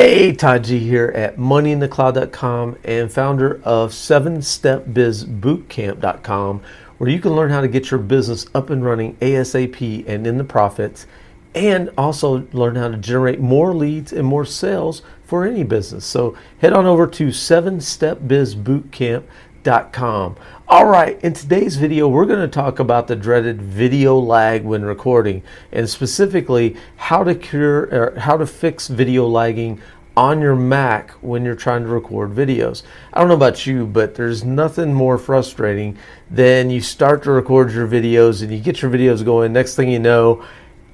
Hey, Taji here at moneyinthecloud.com and founder of 7stepbizbootcamp.com, where you can learn how to get your business up and running ASAP and in the profits, and also learn how to generate more leads and more sales for any business. So head on over to 7stepbizbootcamp.com. All right, in today's video, we're going to talk about the dreaded video lag when recording, and specifically how to cure or how to fix video lagging on your Mac when you're trying to record videos. I don't know about you, but there's nothing more frustrating than you start to record your videos and you get your videos going. Next thing you know,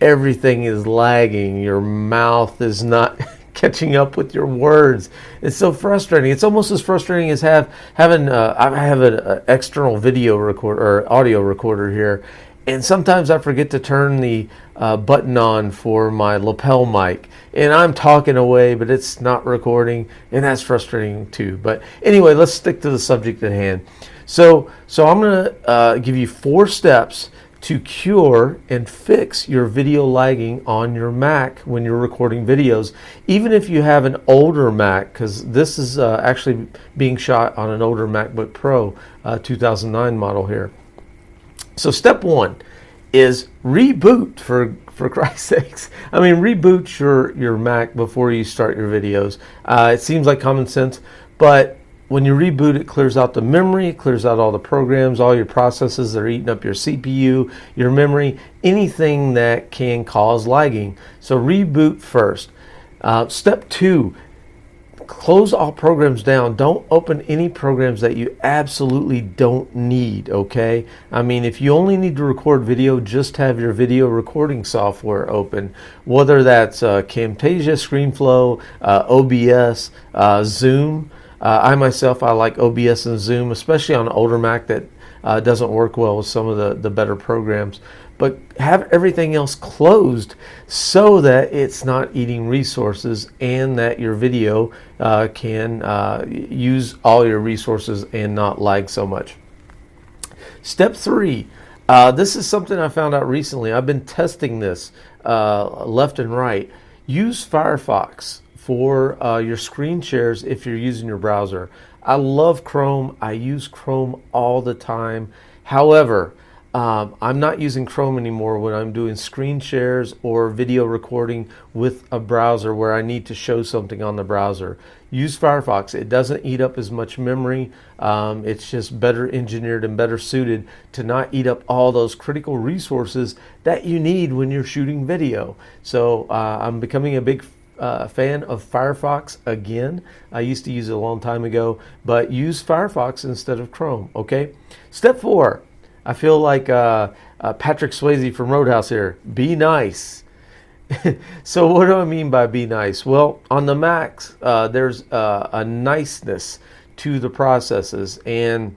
everything is lagging. Your mouth is not catching up with your words. It's so frustrating. It's almost as frustrating as I have an external video recorder or audio recorder here, and sometimes I forget to turn the button on for my lapel mic, and I'm talking away, but it's not recording, and that's frustrating too. But anyway, let's stick to the subject at hand. So I'm going to give you 4 steps to cure and fix your video lagging on your Mac when you're recording videos, even if you have an older Mac, because this is actually being shot on an older MacBook Pro 2009 model here. So step 1 is reboot, for Christ's sakes. I mean, reboot your Mac before you start your videos. It seems like common sense, but when you reboot, it clears out the memory, it clears out all the programs, all your processes that are eating up your CPU, your memory, anything that can cause lagging. So reboot first. Step 2, close all programs down. Don't open any programs that you absolutely don't need, okay? I mean, if you only need to record video, just have your video recording software open, whether that's Camtasia, ScreenFlow, OBS, Zoom. I like OBS and Zoom, especially on an older Mac that doesn't work well with some of the better programs. But have everything else closed so that it's not eating resources and that your video can use all your resources and not lag so much. Step 3, this is something I found out recently. I've been testing this left and right. Use Firefox for your screen shares if you're using your browser. I love Chrome. I use Chrome all the time. However, I'm not using Chrome anymore when I'm doing screen shares or video recording with a browser where I need to show something on the browser. Use Firefox. It doesn't eat up as much memory. It's just better engineered and better suited to not eat up all those critical resources that you need when you're shooting video. So I'm becoming a big fan of Firefox again. I used to use it a long time ago, but use Firefox instead of Chrome, okay? Step 4, I feel like Patrick Swayze from Roadhouse here. Be nice. So what do I mean by be nice? Well, on the Macs, there's a niceness to the processes, and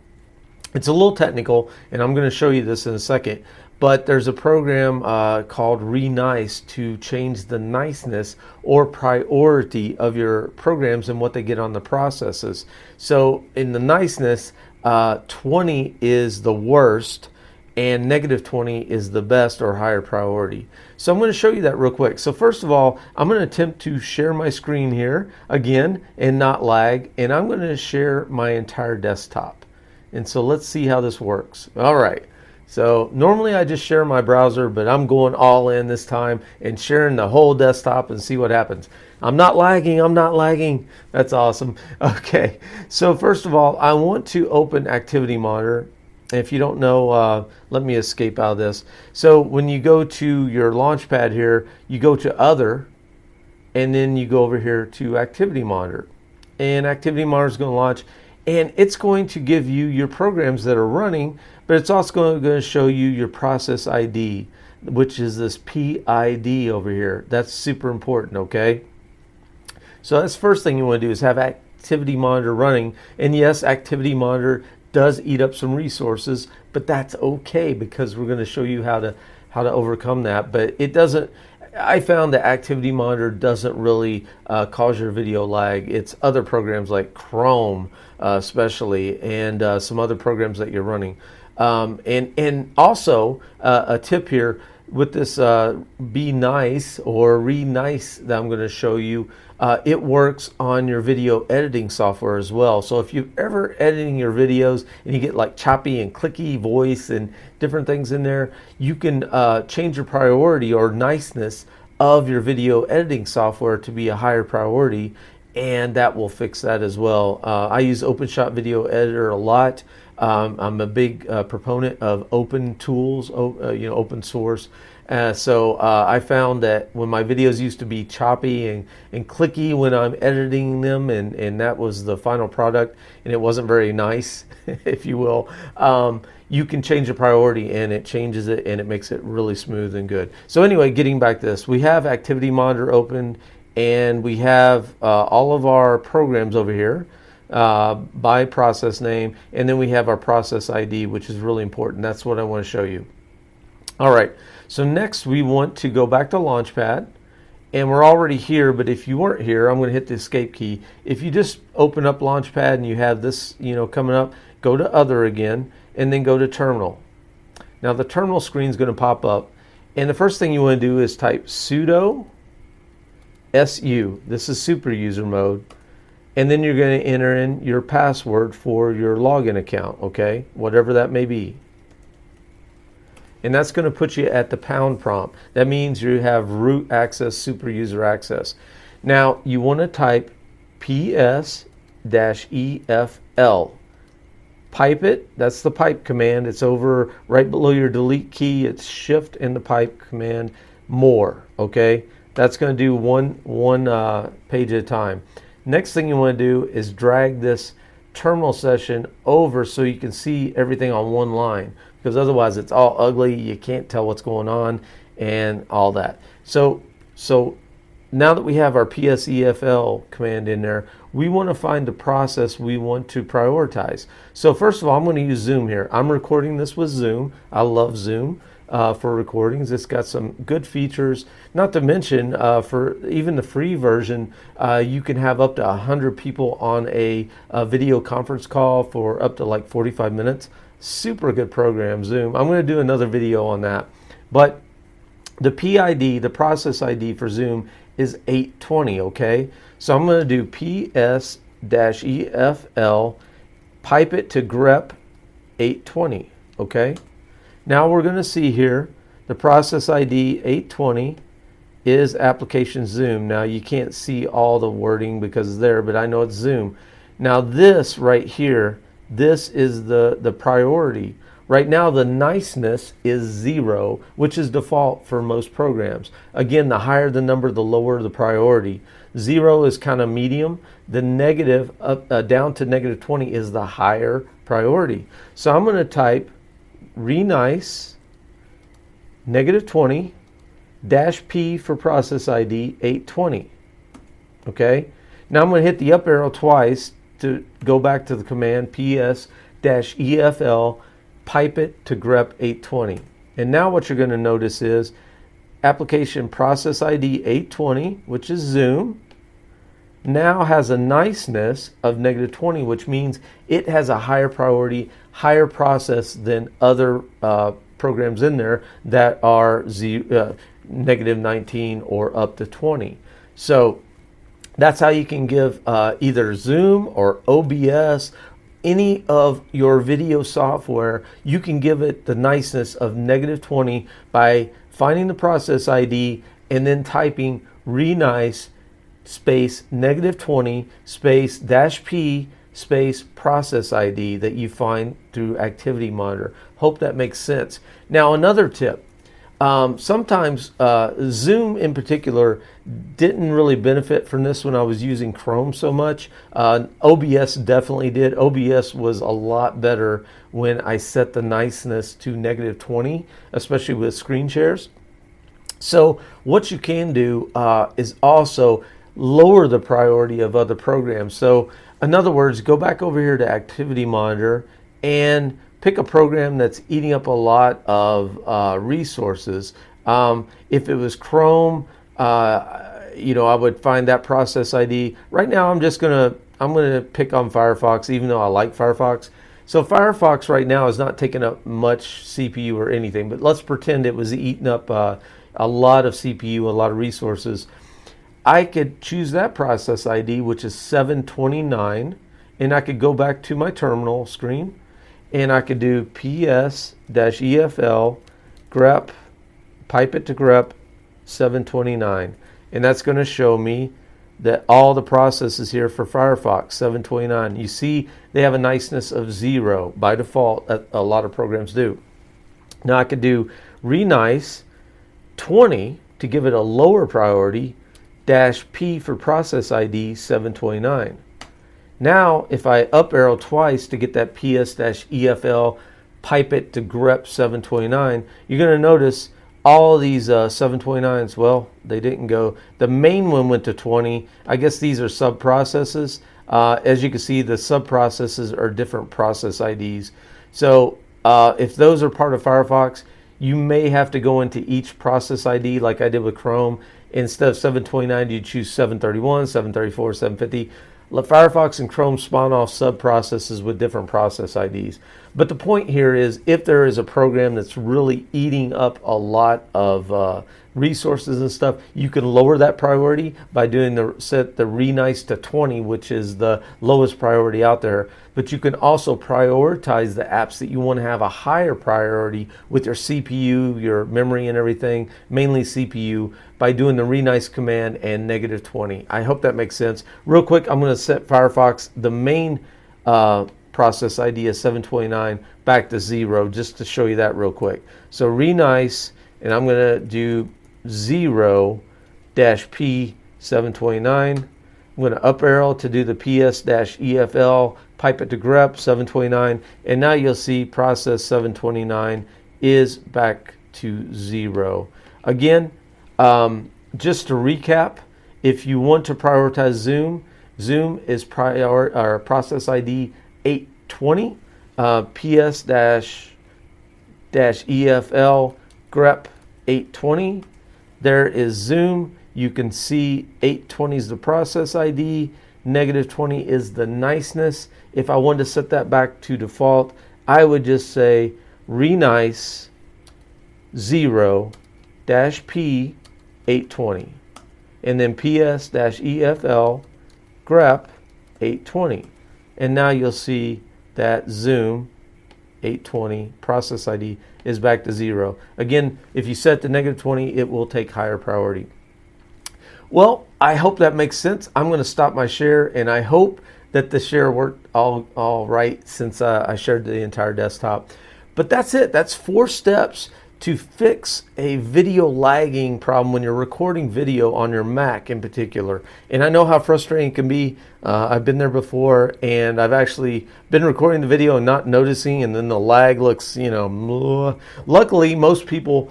it's a little technical, and I'm going to show you this in a second. But there's a program called Renice to change the niceness or priority of your programs and what they get on the processes. So in the niceness, 20 is the worst and -20 is the best or higher priority. So I'm going to show you that real quick. So first of all, I'm going to attempt to share my screen here again and not lag, and I'm going to share my entire desktop. And so let's see how this works. All right. So normally I just share my browser, but I'm going all in this time and sharing the whole desktop and see what happens. I'm not lagging. I'm not lagging. That's awesome. Okay. So first of all, I want to open Activity Monitor. If you don't know, let me escape out of this. So when you go to your Launchpad here, you go to Other, and then you go over here to Activity Monitor. And Activity Monitor is going to launch, and it's going to give you your programs that are running, but it's also going to show you your process ID, which is this PID over here. That's super important, okay? So that's the first thing you want to do is have Activity Monitor running. And yes, Activity Monitor does eat up some resources, but that's okay because we're going to show you how to overcome that. But it doesn't. I found that Activity Monitor doesn't really cause your video lag. It's other programs like Chrome, especially, and some other programs that you're running. And also a tip here with this Be Nice or Renice that I'm going to show you. it works on your video editing software as well. So if you're ever editing your videos and you get like choppy and clicky voice and different things in there, you can change your priority or niceness of your video editing software to be a higher priority, and that will fix that as well. I use OpenShot Video Editor a lot. I'm a big proponent of open tools, open source. So I found that when my videos used to be choppy and clicky when I'm editing them, and that was the final product, and it wasn't very nice, if you will, you can change the priority and it changes it and it makes it really smooth and good. So anyway, getting back to this, we have Activity Monitor open, and we have all of our programs over here by process name, and then we have our process ID, which is really important. That's what I want to show you. All right, so next we want to go back to Launchpad, and we're already here, but if you weren't here, I'm going to hit the escape key. If you just open up Launchpad and you have this coming up, go to Other again, and then go to Terminal. Now the terminal screen is going to pop up, and the first thing you want to do is type sudo su. This is super user mode, and then you're going to enter in your password for your login account, okay, whatever that may be. And that's going to put you at the pound prompt. That means you have root access, super user access. Now you want to type ps-efl. Pipe it, that's the pipe command. It's over right below your delete key. It's shift and the pipe command, more, okay? That's going to do one page at a time. Next thing you want to do is drag this terminal session over so you can see everything on one line, because otherwise it's all ugly, you can't tell what's going on and all that. So now that we have our PSEFL command in there, we want to find the process we want to prioritize. So first of all, I'm going to use Zoom here. I'm recording this with Zoom. I love Zoom for recordings. It's got some good features. Not to mention, for even the free version, you can have up to 100 people on a video conference call for up to like 45 minutes. Super good program, Zoom. I'm going to do another video on that. But the PID, the process ID for Zoom, is 820, okay? So I'm going to do ps-efl, pipe it to grep 820, okay? Now we're going to see here the process ID 820 is application Zoom. Now you can't see all the wording because it's there, but I know it's Zoom. Now this right here, this is the priority. Right now the niceness is 0, which is default for most programs. Again, the higher the number, the lower the priority. 0 is kind of medium. The negative down to -20 is the higher priority. So I'm going to type renice -20 -P for process ID 820. Okay. Now I'm going to hit the up arrow twice to go back to the command ps-efl, pipe it to grep 820. And now what you're going to notice is application process ID 820, which is Zoom, now has a niceness of -20, which means it has a higher priority, higher process than other programs in there that are -19 or up to 20. So that's how you can give either Zoom or OBS, any of your video software, you can give it the niceness of -20 by finding the process ID and then typing renice space -20 space -P space process ID that you find through Activity Monitor. Hope that makes sense. Now another tip. Sometimes Zoom in particular didn't really benefit from this when I was using Chrome so much. OBS definitely did. OBS was a lot better when I set the niceness to -20, especially with screen shares. So what you can do is also lower the priority of other programs. So in other words, go back over here to Activity Monitor and pick a program that's eating up a lot of resources. If it was Chrome, I would find that process ID. Right now, I'm gonna pick on Firefox, even though I like Firefox. So Firefox right now is not taking up much CPU or anything, but let's pretend it was eating up a lot of CPU, a lot of resources. I could choose that process ID, which is 729, and I could go back to my terminal screen, and I could do PS-EFL grep, pipe it to grep 729, and that's going to show me that all the processes here for Firefox 729. You see they have a niceness of 0 by default. A lot of programs do. Now I could do renice 20 to give it a lower priority, -P for process ID 729. Now if I up arrow twice to get that PS-EFL pipe it to grep 729, you're going to notice all of these 729s, well, they didn't go. The main one went to 20. I guess these are sub-processes. As you can see, the sub-processes are different process IDs. So if those are part of Firefox, you may have to go into each process ID like I did with Chrome. Instead of 729, you choose 731, 734, 750. Firefox and Chrome spawn off sub-processes with different process IDs. But the point here is, if there is a program that's really eating up a lot of resources and stuff, you can lower that priority by doing set the renice to 20, which is the lowest priority out there. But you can also prioritize the apps that you want to have a higher priority with your CPU, your memory and everything, mainly CPU, by doing the renice command and -20. I hope that makes sense. Real quick, I'm going to set Firefox, the main process ID is 729, back to 0, just to show you that real quick. So renice, and I'm going to do 0-P 729. I'm going to up arrow to do the PS-EFL, pipe it to grep 729, and now you'll see process 729 is back to 0. Again, just to recap, if you want to prioritize Zoom, Zoom is process ID 820, PS-EFL grep 820. There is Zoom. You can see 820 is the process ID, -20 is the niceness. If I wanted to set that back to default, I would just say renice 0-P 820, and then PS-EFL grep 820. And now you'll see that Zoom 820 process ID is back to 0. Again, if you set the -20, it will take higher priority. Well, I hope that makes sense. I'm going to stop my share, and I hope that the share worked all right, since I shared the entire desktop. But that's it. That's 4 steps to fix a video lagging problem when you're recording video on your Mac in particular. And I know how frustrating it can be. I've been there before, and I've actually been recording the video and not noticing, and then the lag looks, luckily most people,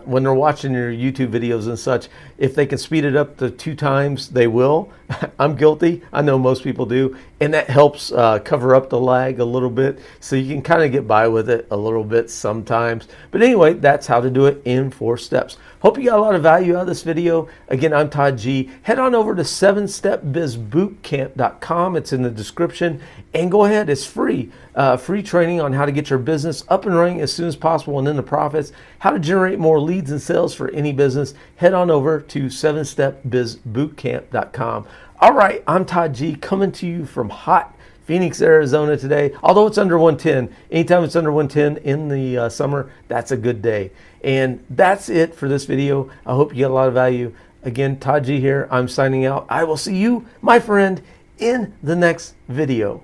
when they're watching your YouTube videos and such, if they can speed it up to 2 times, they will. I'm guilty. I know most people do. And that helps cover up the lag a little bit. So you can kind of get by with it a little bit sometimes. But anyway, that's how to do it in 4 steps. Hope you got a lot of value out of this video. Again, I'm Todd G. Head on over to 7stepbizbootcamp.com. It's in the description. And go ahead. It's free. Free training on how to get your business up and running as soon as possible and into profits. How to generate more leads and sales for any business. Head on over to 7stepbizbootcamp.com. All right, I'm Todd G, coming to you from hot Phoenix, Arizona today. Although it's under 110, anytime it's under 110 in the summer, that's a good day. And that's it for this video. I hope you got a lot of value. Again, Todd G here. I'm signing out. I will see you, my friend, in the next video.